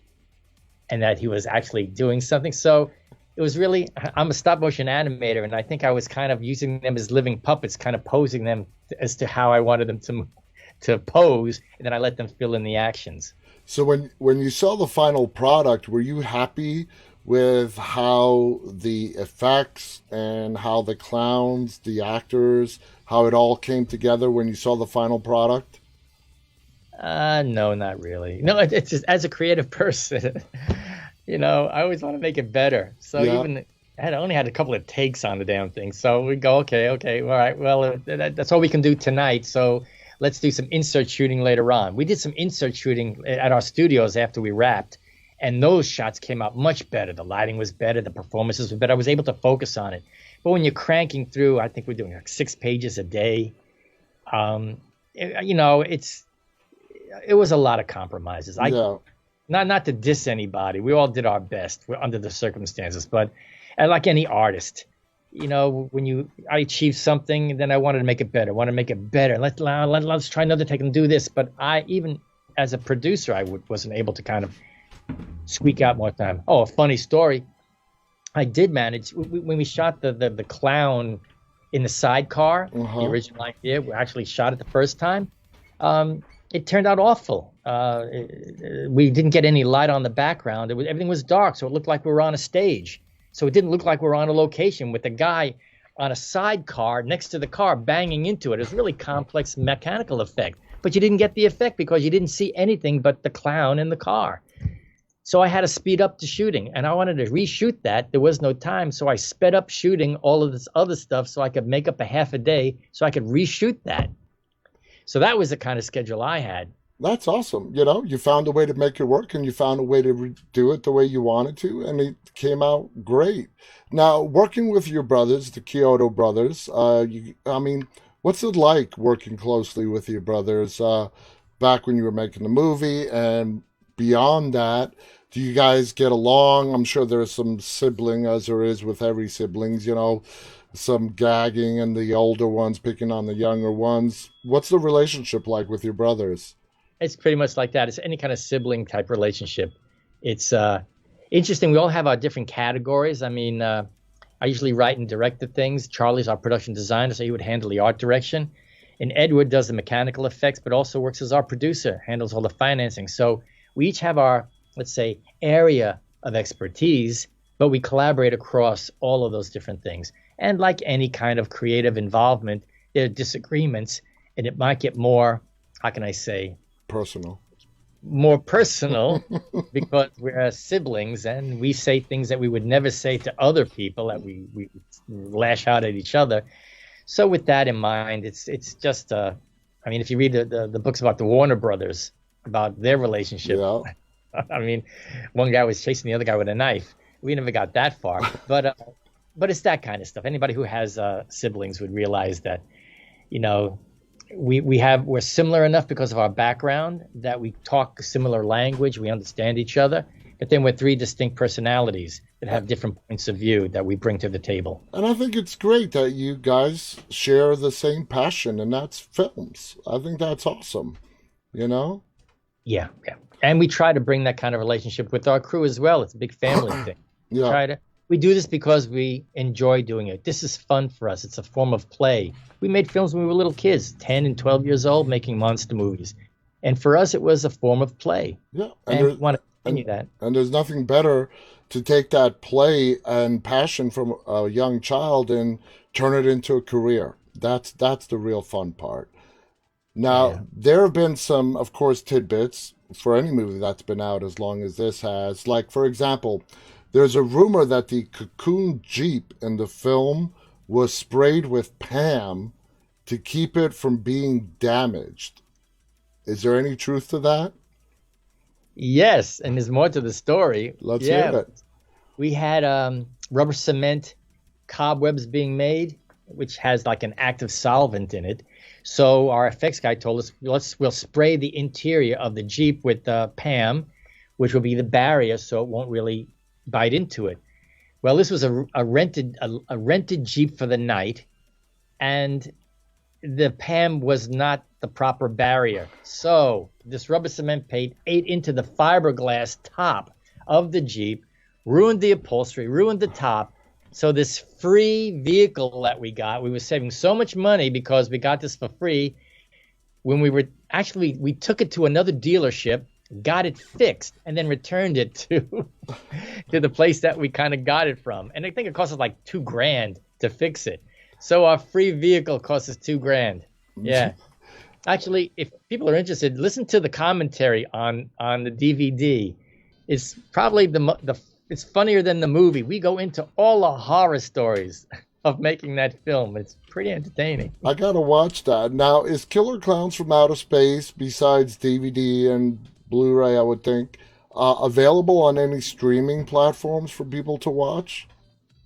and that he was actually doing something. So it was really, I'm a stop motion animator, and I think I was kind of using them as living puppets, kind of posing them as to how I wanted them to pose, and then I let them fill in the actions. So when you saw the final product, were you happy with how the effects and how the clowns, the actors, how it all came together when you saw the final product? No, not really. No, it's just as a creative person, I always want to make it better. So Yeah. even I only had a couple of takes on the damn thing. So we go, okay, okay, all right. Well, that's all we can do tonight. So let's do some insert shooting later on. We did some insert shooting at our studios after we wrapped, and those shots came out much better. The lighting was better, the performances were better. I was able to focus on it. But when you're cranking through, I think we're doing like 6 pages a day. It's it was a lot of compromises. I Yeah. not to diss anybody. We all did our best under the circumstances, but and like any artist, when I achieved something, then I wanted to make it better. I wanted to make it better. Let's try another take and do this. But I even as a producer, wasn't able to kind of squeak out more time. Oh, a funny story. I did manage when we shot the clown in the sidecar, Uh the huh. original idea. We actually shot it the first time. It turned out awful. We didn't get any light on the background. Everything was dark, so it looked like we were on a stage. So it didn't look like we were on a location with the guy on a sidecar next to the car banging into it. It was a really complex mechanical effect. But you didn't get the effect because you didn't see anything but the clown in the car. So I had to speed up the shooting, and I wanted to reshoot that. There was no time, so I sped up shooting all of this other stuff so I could make up a half a day so I could reshoot that. So that was the kind of schedule I had. That's awesome. You know, you found a way to make it work and you found a way to do it the way you wanted to, and it came out great. Now, working with your brothers, the Chiodo brothers, I mean, what's it like working closely with your brothers back when you were making the movie and beyond that? Do you guys get along? I'm sure there's some sibling, as there is with every siblings, some gagging and the older ones picking on the younger ones. What's the relationship like with your brothers? It's pretty much like that. It's any kind of sibling type relationship. It's interesting. We all have our different categories. I mean, I usually write and direct the things. Charlie's our production designer, so he would handle the art direction. And Edward does the mechanical effects, but also works as our producer, handles all the financing. So we each have our, let's say, area of expertise, but we collaborate across all of those different things. And like any kind of creative involvement, there are disagreements, and it might get more, how can I say, Personal. more personal because we're siblings and we say things that we would never say to other people that we lash out at each other. So with that in mind, it's just I mean, if you read the books about the Warner Brothers, about their relationship, Yeah. I mean, one guy was chasing the other guy with a knife. We never got that far, but it's that kind of stuff. Anybody who has siblings would realize that, you know, we're similar enough because of our background that we talk a similar language, we understand each other, but then we're three distinct personalities that have different points of view that we bring to the table. And I think it's great that you guys share the same passion, and that's films. I think that's awesome, you know? Yeah, yeah. And we try to bring that kind of relationship with our crew as well. It's a big family thing. Yeah. Try to We do this because we enjoy doing it. This is fun for us. It's a form of play. We made films when we were little kids, 10 and 12 years old, making monster movies. And for us, it was a form of play. Yeah. And we want to and, continue that. and there's nothing better to take that play and passion from a young child and turn it into a career. That's the real fun part. Yeah. Now, there have been some, of course, tidbits for any movie that's been out as long as this has. Like, for example, there's a rumor that the Cocoon Jeep in the film was sprayed with Pam to keep it from being damaged. Is there any truth to that? Yes, and there's more to the story. Let's hear Yeah, it. we had rubber cement cobwebs being made, which has like an active solvent in it. So our effects guy told us, we'll spray the interior of the Jeep with Pam, which will be the barrier, so it won't really bite into it. Well, this was a rented Jeep for the night, and the Pam was not the proper barrier. So this rubber cement paint ate into the fiberglass top of the Jeep, ruined the upholstery, ruined the top. So this free vehicle that we were saving so much money because we got this for free. When we took it to another dealership, got it fixed, and then returned it to to the place that we kind of got it from. And I think it cost us like $2,000 to fix it. So our free vehicle cost us $2,000. Yeah. Actually, if people are interested, listen to the commentary on the DVD. It's probably it's funnier than the movie. We go into all the horror stories of making that film. It's pretty entertaining. I gotta watch that. Now, is Killer Clowns from Outer Space, besides DVD and Blu-ray, I would think, available on any streaming platforms for people to watch?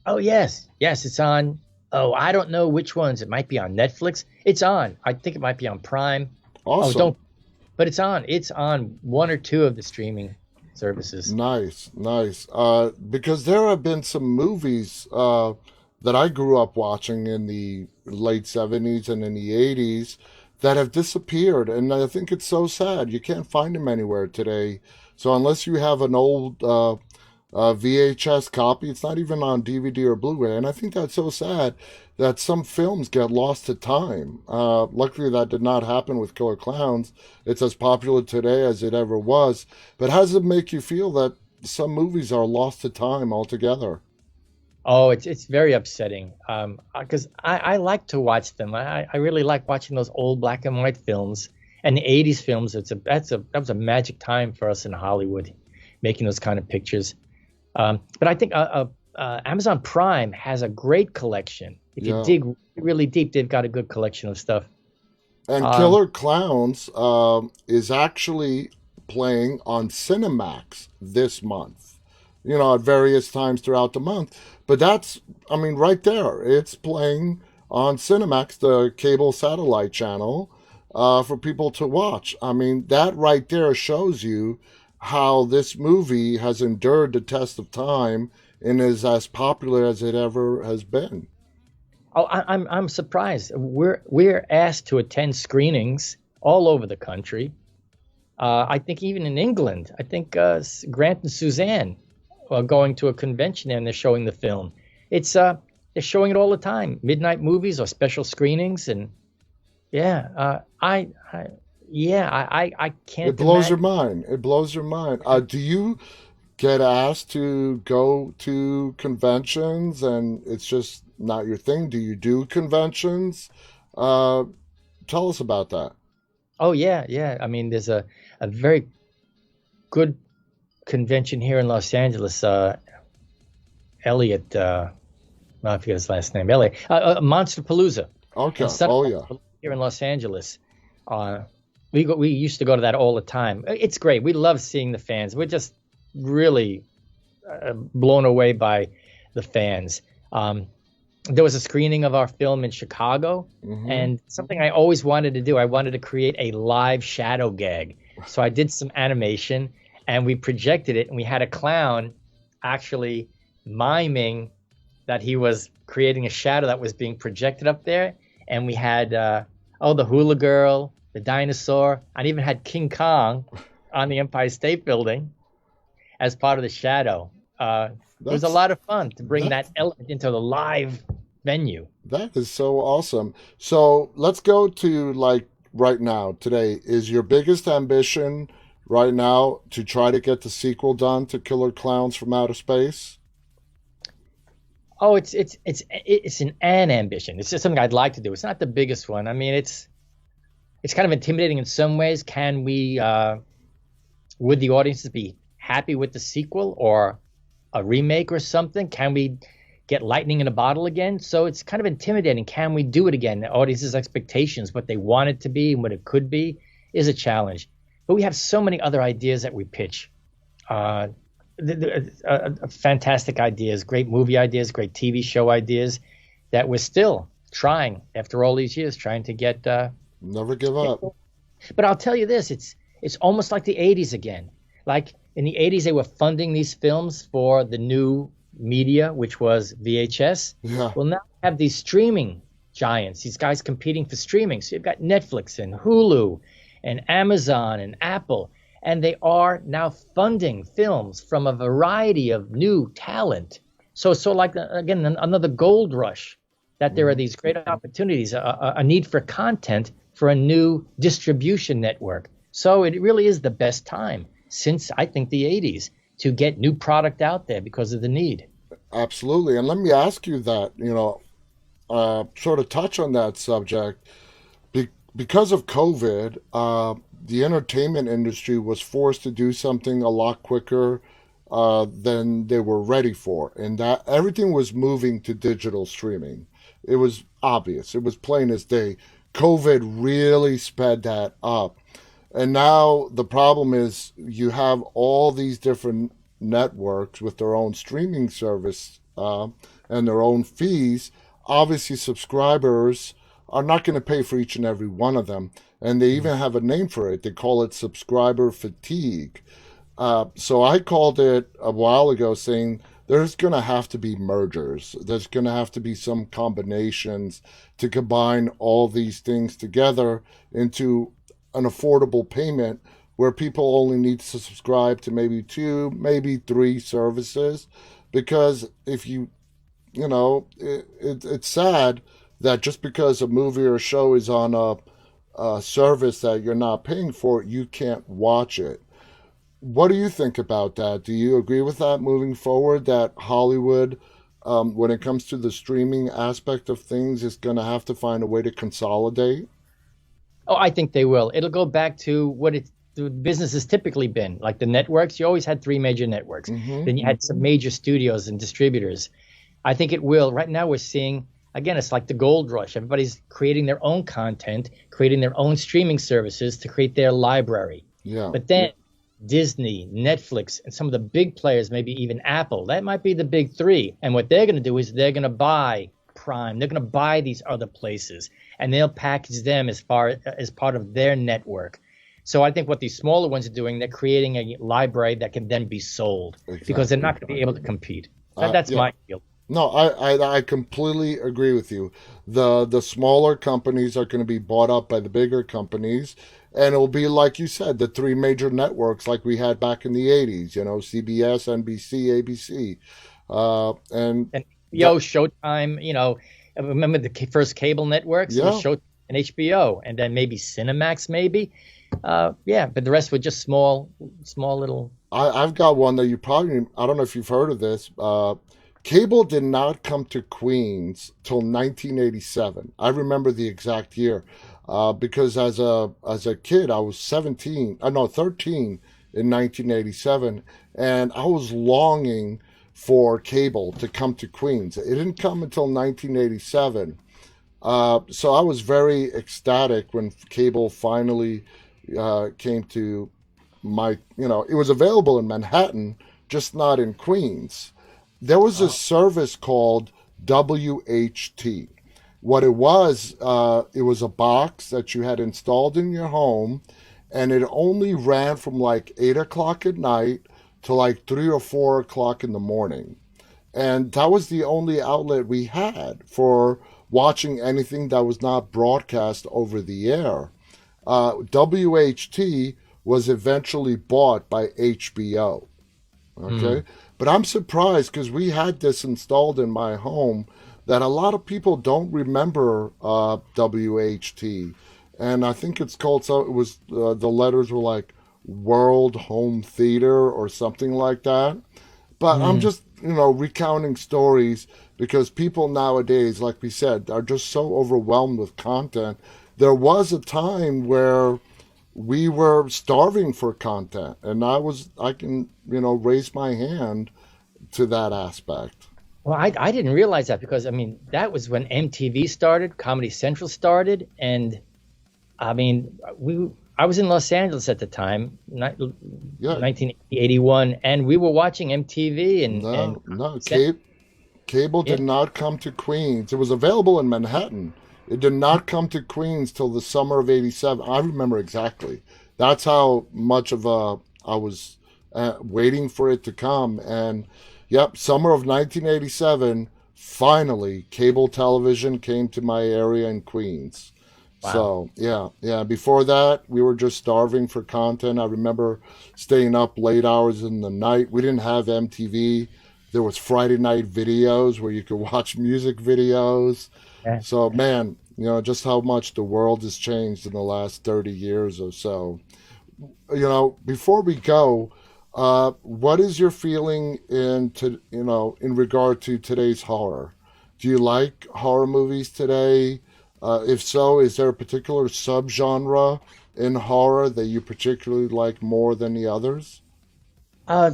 Oh yes, yes, it's on. Oh, I don't know which ones. It might be on Netflix. It's on. I think it might be on Prime. Oh, Awesome. don't. But it's on. It's on one or two of the streaming services. Nice, nice. Because there have been some movies that I grew up watching in the late 70s and in the 80s that have disappeared. And I think it's so sad. You can't find them anywhere today. So unless you have an old VHS copy, it's not even on DVD or Blu-ray. And I think that's so sad that some films get lost to time. Luckily, that did not happen with Killer Clowns. It's as popular today as it ever was. But how does it make you feel that some movies are lost to time altogether? Oh, it's very upsetting. Because I like to watch them. I really like watching those old black and white films and the '80s films. That was a magic time for us in Hollywood, making those kind of pictures. But I think Amazon Prime has a great collection. If you Yeah. dig really deep, they've got a good collection of stuff. And Um, Killer Clowns is actually playing on Cinemax this month, at various times throughout the month. But that's, I mean, right there, it's playing on Cinemax, the cable satellite channel, for people to watch. I mean, that right there shows you how this movie has endured the test of time and is as popular as it ever has been. Oh, I'm surprised. We're asked to attend screenings all over the country. I think even in England, I think Grant and Suzanne are going to a convention and they're showing the film. It's they're showing it all the time, midnight movies or special screenings, and yeah, I It can't blows your imagine. mind. It blows your mind. Do you get asked to go to conventions and it's just not your thing? Do you do conventions? Uh, Tell us about that. Oh yeah, yeah. I mean, there's a very good convention here in Los Angeles. Elliot, I forget his last name. Elliot, Monster Palooza, and Okay. Sudden Oh, yeah. here in Los Angeles. Uh, we used to go to that all the time. It's great. We love seeing the fans. We're just really blown away by the fans. There was a screening of our film in Chicago, Mm-hmm. and something I always wanted to do, I wanted to create a live shadow gag. So I did some animation and we projected it, and we had a clown actually miming that he was creating a shadow that was being projected up there. And we had, the hula girl, the dinosaur, and even had King Kong on the Empire State Building as part of the shadow. It was a That's lot of fun to bring that that element into the live venue. that is so awesome. So let's go to like right now, today. Is your biggest ambition right now to try to get the sequel done to Killer Clowns from Outer Space? Oh, it's an ambition. It's just something I'd like to do. It's not the biggest one. I mean, it's kind of intimidating in some ways. Can we would the audiences be happy with the sequel or a remake or something? Can we get lightning in a bottle again? So it's kind of intimidating. Can we do it again? The audience's expectations, what they want it to be and what it could be, is a challenge. But we have so many other ideas that we pitch. Uh, Fantastic ideas, great movie ideas, great TV show ideas that we're still trying after all these years, trying to get. Never give up. But I'll tell you this: it's almost like the '80s again. Like in the '80s, they were funding these films for the new media, which was VHS. Yeah. Well, now we have these streaming giants, these guys competing for streaming. So you've got Netflix and Hulu and Amazon and Apple, and they are now funding films from a variety of new talent. So like again, another gold rush. That there are Mhm. these great opportunities, a need for content for a new distribution network. So it really is the best time since I think the '80s to get new product out there because of the need. Absolutely. And let me ask you that, sort of touch on that subject. Because of COVID, the entertainment industry was forced to do something a lot quicker than they were ready for. And that everything was moving to digital streaming. It was obvious, it was plain as day. COVID really sped that up. And now the problem is you have all these different networks with their own streaming service and their own fees. Obviously, subscribers are not going to pay for each and every one of them. And they even have a name for it. They call it subscriber fatigue. So I called it a while ago saying there's going to have to be mergers. There's going to have to be some combinations to combine all these things together into an affordable payment where people only need to subscribe to maybe two, maybe three services. Because if it's sad that just because a movie or a show is on a service that you're not paying for, you can't watch it. What do you think about that? Do you agree with that moving forward? That Hollywood, when it comes to the streaming aspect of things, is going to have to find a way to consolidate? Oh, I think they will. It'll go back to what the business has typically been. Like the networks, you always had three major networks. Mm-hmm. Then you had some major studios and distributors. I think it will. Right now, we're seeing, again, it's like the gold rush. Everybody's creating their own content, creating their own streaming services to create their library. Yeah. But then Disney, Netflix, and some of the big players, maybe even Apple, that might be the big three. And what they're going to do is they're going to buy Prime. They're going to buy these other places, and they'll package them as part of their network. So I think what these smaller ones are doing, they're creating a library that can then be sold because they're Exactly. not going to be able to compete. That's Yeah. my feel. No, I completely agree with you. The smaller companies are going to be bought up by the bigger companies, and it'll be like you said, the three major networks like we had back in the '80s. CBS, NBC, ABC, and And that HBO, Showtime, I remember the first cable networks. It was yeah. Showtime and HBO, and then maybe Cinemax, maybe. Yeah, but the rest were just small little. I've got one that you probably I don't know if you've heard of this. Cable did not come to Queens till 1987. I remember the exact year because as a kid I was 17, no 13 in 1987, and I was longing for cable to come to Queens. It didn't come until 1987. So I was very ecstatic when cable finally came to it was available in Manhattan, just not in Queens. There was a Oh. service called WHT. What it was a box that you had installed in your home, and it only ran from like 8 o'clock at night to like 3 or 4 o'clock in the morning. And that was the only outlet we had for watching anything that was not broadcast over the air. WHT was eventually bought by HBO. Okay. Hmm. But I'm surprised because we had this installed in my home that a lot of people don't remember WHT. And I think it's called, so it was, the letters were like World Home Theater or something like that. But I'm Hmm. just, recounting stories because people nowadays, like we said, are just so overwhelmed with content. There was a time where we were starving for content, and I can, raise my hand to that aspect. Well, I didn't realize that because I mean that was when MTV started, Comedy Central started, and I mean we I was in Los Angeles at the time, Yeah, 1981, and we were watching MTV and no, no, Cen- cable yeah. did not come to Queens. It was available in Manhattan. It did not come to Queens till the summer of '87. I remember exactly. That's how much of a I was waiting for it to come. And yep, summer of 1987, finally, cable television came to my area in Queens. Wow. So yeah, yeah. Before that, we were just starving for content. I remember staying up late hours in the night. We didn't have MTV. There was Friday night videos where you could watch music videos. Yeah. So man, just how much the world has changed in the last 30 years or so. Before we go, what is your feeling in regard to today's horror? Do you like horror movies today? If so, is there a particular subgenre in horror that you particularly like more than the others? Uh,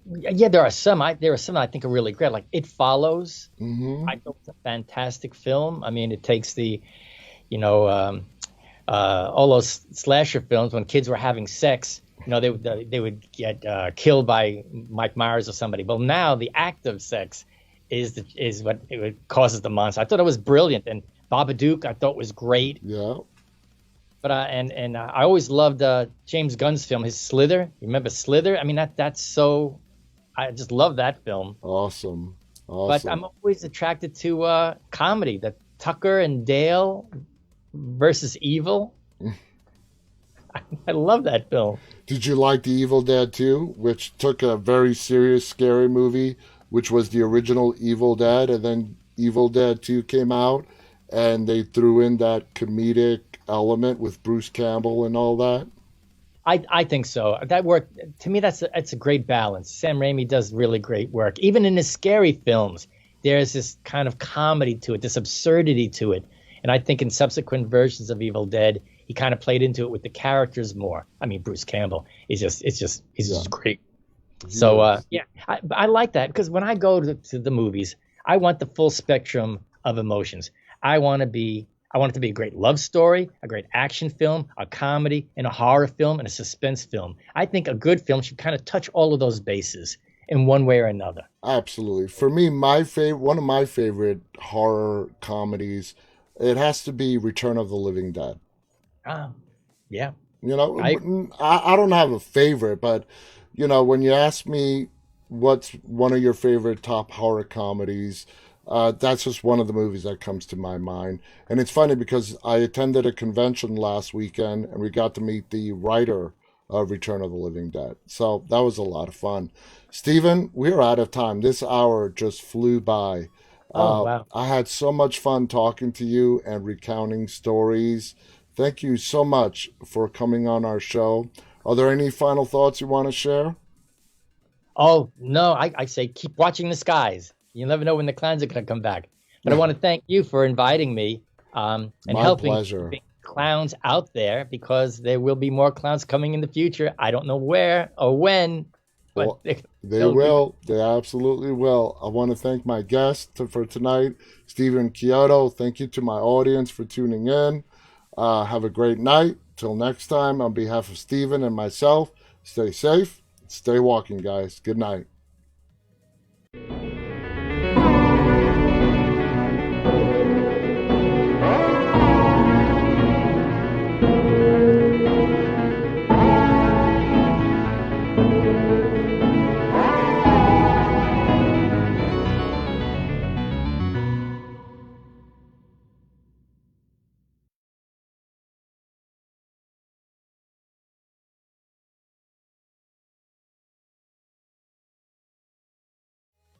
yeah, there are some I think are really great. Like It Follows. Mm-hmm. I thought it's a fantastic film. I mean, it takes you know, um, all those slasher films when kids were having sex. They would get killed by Mike Myers or somebody. Well, now the act of sex is what causes the monster. I thought it was brilliant, and Babadook I thought was great. Yeah. But I always loved James Gunn's film, his Slither. You remember Slither? I mean that's so. I just love that film. Awesome. But I'm Awesome. always attracted to comedy. The Tucker and Dale versus Evil. I love that film. Did you like The Evil Dead 2, which took a very serious, scary movie, which was the original Evil Dead, and then Evil Dead 2 came out, and they threw in that comedic element with Bruce Campbell and all that? I think so. That work to me. That's a great balance. Sam Raimi does really great work. Even in his scary films, there's this kind of comedy to it, this absurdity to it. And I think in subsequent versions of Evil Dead, he kind of played into it with the characters more. I mean, Bruce Campbell is just he's Yeah, just great. he So is. yeah, I like that because when I go to the movies, I want the full spectrum of emotions. I want it to be a great love story, a great action film, a comedy, and a horror film, and a suspense film. I think a good film should kind of touch all of those bases in one way or another. Absolutely. For me, one of my favorite horror comedies, it has to be Return of the Living Dead. Ah, yeah, You I know, I don't have a favorite, but when you ask me, what's one of your favorite top horror comedies. That's just one of the movies that comes to my mind. And it's funny because I attended a convention last weekend and we got to meet the writer of Return of the Living Dead. So that was a lot of fun. Stephen, we're out of time. This hour just flew by. Oh, wow. I had so much fun talking to you and recounting stories. Thank you so much for coming on our show. Are there any final thoughts you want to share? Oh, no, I say keep watching the skies. You never know when the clowns are going to come back. But I want to thank you for inviting me and My helping pleasure. keeping clowns out there because there will be more clowns coming in the future. I don't know where or when, but Well, they they'll be. will. They absolutely will. I want to thank my guest for tonight, Stephen Chiodo. Thank you to my audience for tuning in. Have a great night. Till next time, on behalf of Stephen and myself, stay safe. Stay walking, guys. Good night.